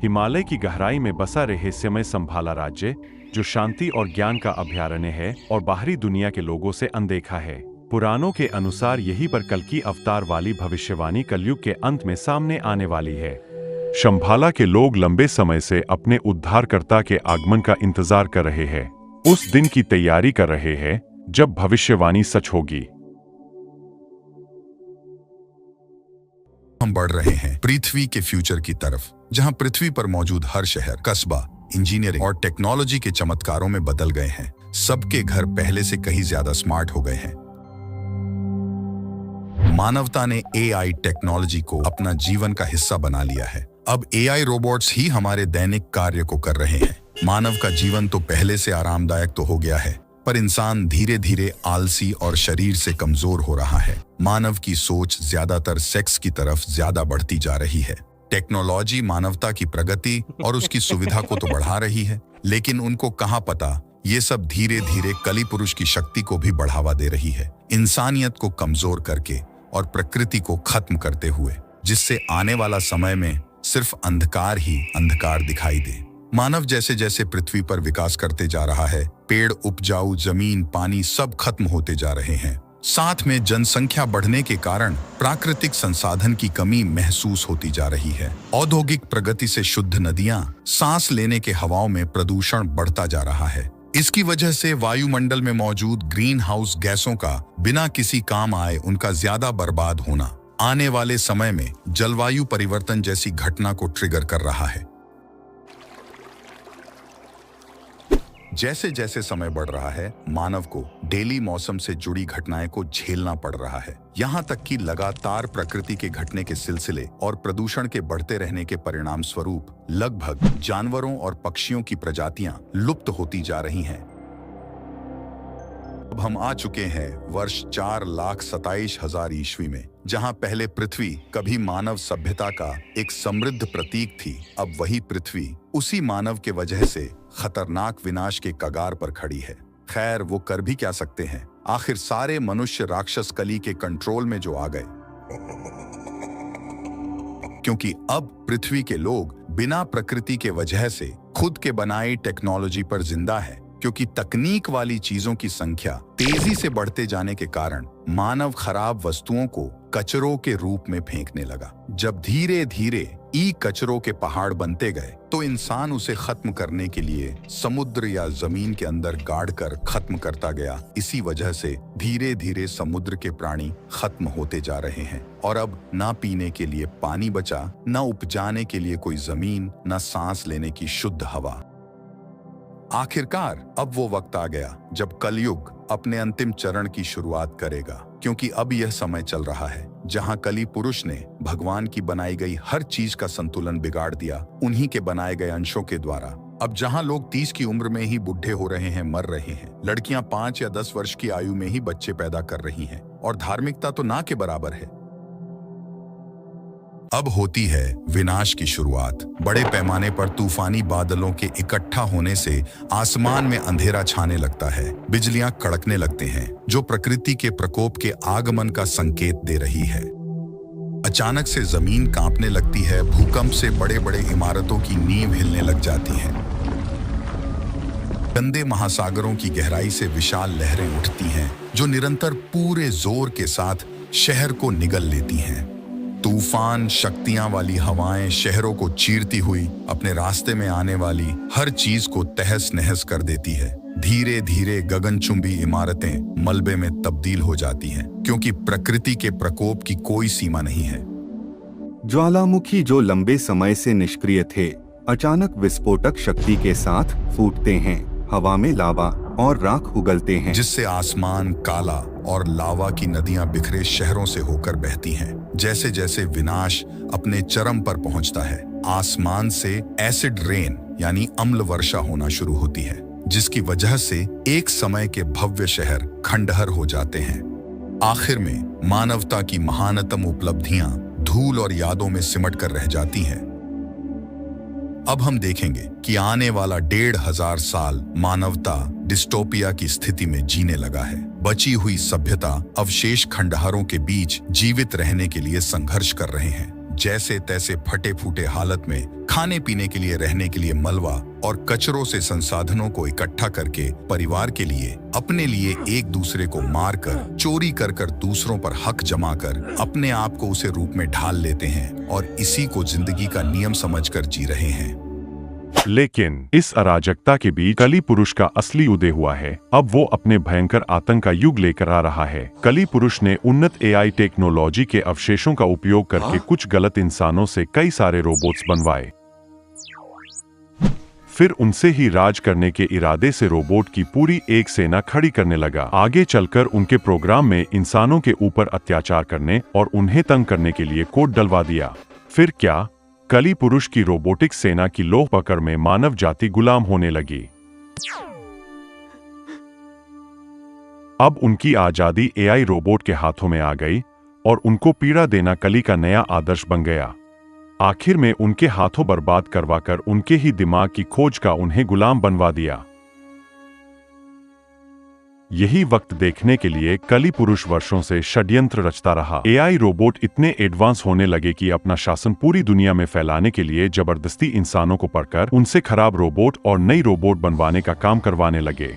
हिमालय की गहराई में बसा रहस्यमय संभाला राज्य, जो शांति और ज्ञान का अभयारण्य है और बाहरी दुनिया के लोगों से अनदेखा है। पुराणों के अनुसार यहीं पर कल की अवतार वाली भविष्यवाणी कलयुग के अंत में सामने आने वाली है। शंभाला के लोग लंबे समय से अपने उद्धारकर्ता के आगमन का इंतजार कर रहे हैं, उस दिन की तैयारी कर रहे हैं जब भविष्यवाणी सच होगी। हम बढ़ रहे हैं पृथ्वी के फ्यूचर की तरफ, जहां पृथ्वी पर मौजूद हर शहर, कस्बा, इंजीनियरिंग और टेक्नोलॉजी के चमत्कारों में बदल गए हैं। सबके घर पहले से कहीं ज्यादा स्मार्ट हो गए हैं। मानवता ने एआई टेक्नोलॉजी को अपना जीवन का हिस्सा बना लिया है। अब एआई रोबोट्स ही हमारे दैनिक कार्य को कर रहे हैं। मानव का जीवन तो पहले से आरामदायक तो हो गया है, पर इंसान धीरे धीरे आलसी और शरीर से कमजोर हो रहा है। मानव की सोच ज्यादातर सेक्स की तरफ ज्यादा बढ़ती जा रही है। टेक्नोलॉजी मानवता की प्रगति और उसकी सुविधा को तो बढ़ा रही है, लेकिन उनको कहाँ पता ये सब धीरे धीरे कली पुरुष की शक्ति को भी बढ़ावा दे रही है, इंसानियत को कमजोर करके और प्रकृति को खत्म करते हुए, जिससे आने वाला समय में सिर्फ अंधकार ही अंधकार दिखाई दे। मानव जैसे जैसे पृथ्वी पर विकास करते जा रहा है, पेड़, उपजाऊ जमीन, पानी सब खत्म होते जा रहे हैं। साथ में जनसंख्या बढ़ने के कारण प्राकृतिक संसाधन की कमी महसूस होती जा रही है। औद्योगिक प्रगति से शुद्ध नदियां, सांस लेने के हवाओं में प्रदूषण बढ़ता जा रहा है। इसकी वजह से वायुमंडल में मौजूद ग्रीन हाउस गैसों का बिना किसी काम आए उनका ज्यादा बर्बाद होना आने वाले समय में जलवायु परिवर्तन जैसी घटना को ट्रिगर कर रहा है। जैसे जैसे समय बढ़ रहा है, मानव को डेली मौसम से जुड़ी घटनाएं को झेलना पड़ रहा है। यहाँ तक कि लगातार प्रकृति के घटने के सिलसिले और प्रदूषण के बढ़ते रहने के परिणाम स्वरूप लगभग जानवरों और पक्षियों की प्रजातियां लुप्त होती जा रही हैं। अब हम आ चुके हैं वर्ष 4,27,000 ईस्वी में, जहां पहले पृथ्वी कभी मानव सभ्यता का एक समृद्ध प्रतीक थी। अब वही पृथ्वी उसी मानव के वजह से खतरनाक विनाश के कगार पर खड़ी है। खैर, वो कर भी क्या सकते हैं, आखिर सारे मनुष्य राक्षस कली के कंट्रोल में जो आ गए। क्योंकि अब पृथ्वी के लोग बिना प्रकृति के वजह से खुद के बनाई टेक्नोलॉजी पर जिंदा है। क्योंकि तकनीक वाली चीजों की संख्या तेजी से बढ़ते जाने के कारण मानव खराब वस्तुओं को कचरों के रूप में फेंकने लगा। जब धीरे धीरे ई कचरों के पहाड़ बनते गए, तो इंसान उसे खत्म करने के लिए समुद्र या जमीन के अंदर गाड़ कर खत्म करता गया। इसी वजह से धीरे धीरे समुद्र के प्राणी खत्म होते जा रहे हैं और अब ना पीने के लिए पानी बचा, ना उपजाने के लिए कोई जमीन, ना सांस लेने की शुद्ध हवा। आखिरकार अब वो वक्त आ गया जब कलयुग अपने अंतिम चरण की शुरुआत करेगा। क्योंकि अब यह समय चल रहा है जहां कली पुरुष ने भगवान की बनाई गई हर चीज का संतुलन बिगाड़ दिया, उन्हीं के बनाए गए अंशों के द्वारा। अब जहां लोग 30 की उम्र में ही बुढ़े हो रहे हैं, मर रहे हैं, लड़कियां 5 या 10 वर्ष की आयु में ही बच्चे पैदा कर रही हैं, और धार्मिकता तो ना के बराबर है। अब होती है विनाश की शुरुआत। बड़े पैमाने पर तूफानी बादलों के इकट्ठा होने से आसमान में अंधेरा छाने लगता है, बिजलियां कड़कने लगते हैं, जो प्रकृति के प्रकोप के आगमन का संकेत दे रही है। अचानक से जमीन कांपने लगती है, भूकंप से बड़े बड़े इमारतों की नींव हिलने लग जाती है। गंदे महासागरों की गहराई से विशाल लहरें उठती हैं, जो निरंतर पूरे जोर के साथ शहर को निगल लेती हैं। तूफान शक्तियां वाली हवाएं शहरों को चीरती हुई अपने रास्ते में आने वाली हर चीज को तहस नहस कर देती है। धीरे धीरे गगनचुंबी इमारतें मलबे में तब्दील हो जाती हैं, क्योंकि प्रकृति के प्रकोप की कोई सीमा नहीं है। ज्वालामुखी जो लंबे समय से निष्क्रिय थे, अचानक विस्फोटक शक्ति के साथ फूटते हैं। हवा में लावा और राख उगलते हैं, जिससे आसमान काला और लावा की नदियां बिखरे शहरों से होकर बहती हैं। जैसे जैसे विनाश अपने चरम पर पहुंचता है, आसमान से एसिड रेन यानी अम्ल वर्षा होना शुरू होती है, जिसकी वजह से एक समय के भव्य शहर खंडहर हो जाते हैं। आखिर में मानवता की महानतम उपलब्धियां धूल और यादों में सिमट कर रह जाती हैं। अब हम देखेंगे कि आने वाला 1,500 साल मानवता डिस्टोपिया की स्थिति में जीने लगा है। बची हुई सभ्यता अवशेष खंडहरों के बीच जीवित रहने के लिए संघर्ष कर रहे हैं, जैसे तैसे फटे फूटे हालत में खाने पीने के लिए, रहने के लिए मलबा और कचरों से संसाधनों को इकट्ठा करके परिवार के लिए, अपने लिए एक दूसरे को मारकर, चोरी कर कर दूसरों पर हक जमा कर अपने आप को उसे रूप में ढाल लेते हैं और इसी को जिंदगी का नियम समझकर जी रहे हैं। लेकिन इस अराजकता के बीच कली पुरुष का असली उदय हुआ है। अब वो अपने भयंकर आतंक का युग लेकर आ रहा है। कली पुरुष ने उन्नत एआई टेक्नोलॉजी के अवशेषों का उपयोग करके कुछ गलत इंसानों से कई सारे रोबोट्स बनवाए। फिर उनसे ही राज करने के इरादे से रोबोट की पूरी एक सेना खड़ी करने लगा। आगे चलकर उनके प्रोग्राम में इंसानों के ऊपर अत्याचार करने और उन्हें तंग करने के लिए कोड डलवा दिया। फिर क्या, कली पुरुष की रोबोटिक सेना की लोह पकड़ में मानव जाति गुलाम होने लगी। अब उनकी आजादी एआई रोबोट के हाथों में आ गई और उनको पीड़ा देना कली का नया आदर्श बन गया। आखिर में उनके हाथों बर्बाद करवाकर उनके ही दिमाग की खोज का उन्हें गुलाम बनवा दिया। यही वक्त देखने के लिए कली पुरुष वर्षों से षड्यंत्र रचता रहा। एआई रोबोट इतने एडवांस होने लगे कि अपना शासन पूरी दुनिया में फैलाने के लिए जबरदस्ती इंसानों को पकड़कर उनसे खराब रोबोट और नई रोबोट बनवाने का काम करवाने लगे।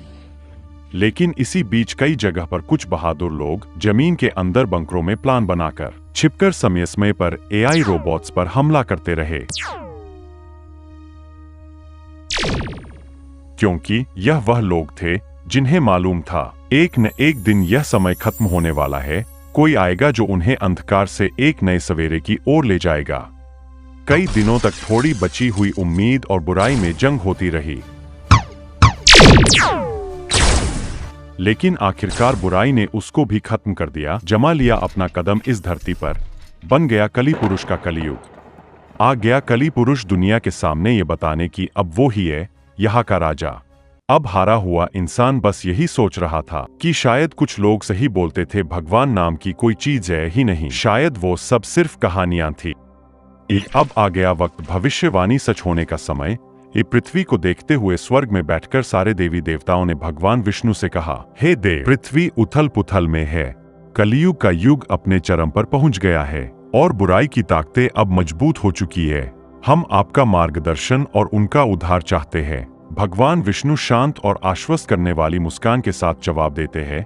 लेकिन इसी बीच कई जगह पर कुछ बहादुर लोग जमीन के अंदर बंकरों में प्लान बनाकर छिपकर समय समय पर एआई रोबोट्स पर हमला करते रहे, क्योंकि यह वह लोग थे जिन्हें मालूम था एक न एक दिन यह समय खत्म होने वाला है। कोई आएगा जो उन्हें अंधकार से एक नए सवेरे की ओर ले जाएगा। कई दिनों तक थोड़ी बची हुई उम्मीद और बुराई में जंग होती रही, लेकिन आखिरकार बुराई ने उसको भी खत्म कर दिया। जमा लिया अपना कदम इस धरती पर। बन गया कली पुरुष का कलियुग। आ गया कली पुरुष दुनिया के सामने ये बताने की अब वो ही है यहाँ का राजा। अब हारा हुआ इंसान बस यही सोच रहा था कि शायद कुछ लोग सही बोलते थे, भगवान नाम की कोई चीज है ही नहीं, शायद वो सब सिर्फ कहानियां थी। अब आ गया वक्त भविष्यवाणी सच होने का समय। ये पृथ्वी को देखते हुए स्वर्ग में बैठकर सारे देवी देवताओं ने भगवान विष्णु से कहा, हे देव, पृथ्वी उथल पुथल में है। कलियुग का युग अपने चरम पर पहुंच गया है और बुराई की ताकतें अब मजबूत हो चुकी है। हम आपका मार्गदर्शन और उनका उद्धार चाहते हैं। भगवान विष्णु शांत और आश्वस्त करने वाली मुस्कान के साथ जवाब देते हैं,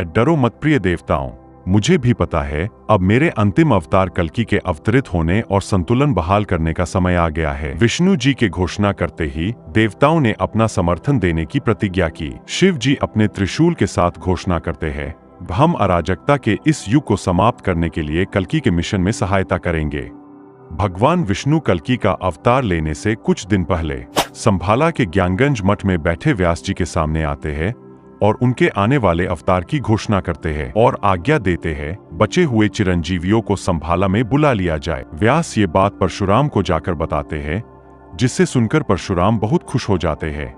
डरो मत प्रिय देवताओं, मुझे भी पता है अब मेरे अंतिम अवतार कल्कि के अवतरित होने और संतुलन बहाल करने का समय आ गया है। विष्णु जी के घोषणा करते ही देवताओं ने अपना समर्थन देने की प्रतिज्ञा की। शिव जी अपने त्रिशूल के साथ घोषणा करते हैं, हम अराजकता के इस युग को समाप्त करने के लिए कल्कि के मिशन में सहायता करेंगे। भगवान विष्णु कल्कि का अवतार लेने से कुछ दिन पहले संभाला के ज्ञानगंज मठ में बैठे व्यास जी के सामने आते हैं और उनके आने वाले अवतार की घोषणा करते हैं और आज्ञा देते हैं बचे हुए चिरंजीवियों को संभाला में बुला लिया जाए। व्यास ये बात परशुराम को जाकर बताते हैं, जिससे सुनकर परशुराम बहुत खुश हो जाते हैं।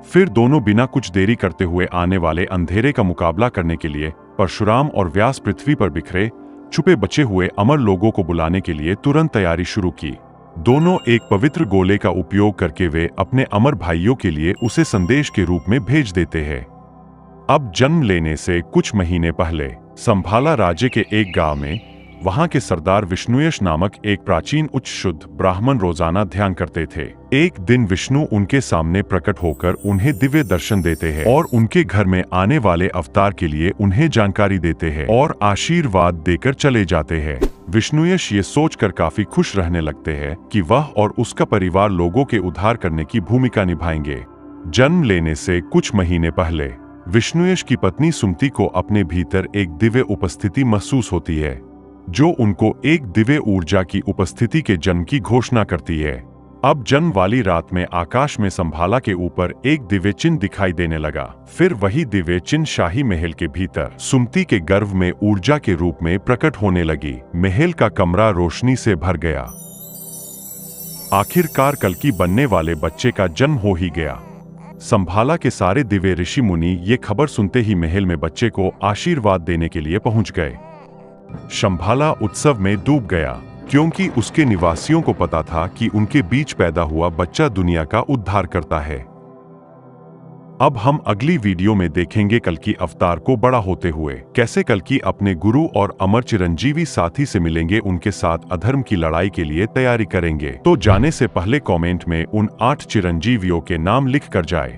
फिर दोनों बिना कुछ देरी करते हुए आने वाले अंधेरे का मुकाबला करने के लिए परशुराम और व्यास पृथ्वी पर बिखरे छुपे बचे हुए अमर लोगों को बुलाने के लिए तुरंत तैयारी शुरू की। दोनों एक पवित्र गोले का उपयोग करके वे अपने अमर भाइयों के लिए उसे संदेश के रूप में भेज देते हैं। अब जन्म लेने से कुछ महीने पहले संभाला राज्य के एक गांव में वहां के सरदार विष्णुयश नामक एक प्राचीन उच्च शुद्ध ब्राह्मण रोजाना ध्यान करते थे। एक दिन विष्णु उनके सामने प्रकट होकर उन्हें दिव्य दर्शन देते हैं और उनके घर में आने वाले अवतार के लिए उन्हें जानकारी देते हैं और आशीर्वाद देकर चले जाते हैं। विष्णुयश ये सोचकर काफी खुश रहने लगते हैं कि वह और उसका परिवार लोगों के उद्धार करने की भूमिका निभाएंगे। जन्म लेने से कुछ महीने पहले विष्णुयश की पत्नी सुमति को अपने भीतर एक दिव्य उपस्थिति महसूस होती है, जो उनको एक दिव्य ऊर्जा की उपस्थिति के जन्म की घोषणा करती है। अब जन्म वाली रात में आकाश में संभाला के ऊपर एक दिव्य चिन्ह दिखाई देने लगा। फिर वही दिव्य चिन्ह शाही महल के भीतर सुमति के गर्भ में ऊर्जा के रूप में प्रकट होने लगी। महल का कमरा रोशनी से भर गया। आखिरकार कल्कि बनने वाले बच्चे का जन्म हो ही गया। संभाला के सारे दिव्य ऋषि मुनि ये खबर सुनते ही महल में बच्चे को आशीर्वाद देने के लिए पहुंच गए। संभाला उत्सव में डूब गया, क्योंकि उसके निवासियों को पता था कि उनके बीच पैदा हुआ बच्चा दुनिया का उद्धार करता है। अब हम अगली वीडियो में देखेंगे कल्कि अवतार को बड़ा होते हुए, कैसे कल्कि अपने गुरु और अमर चिरंजीवी साथी से मिलेंगे, उनके साथ अधर्म की लड़ाई के लिए तैयारी करेंगे। तो जाने से पहले कमेंट में उन 8 चिरंजीवियों के नाम लिख कर जाए।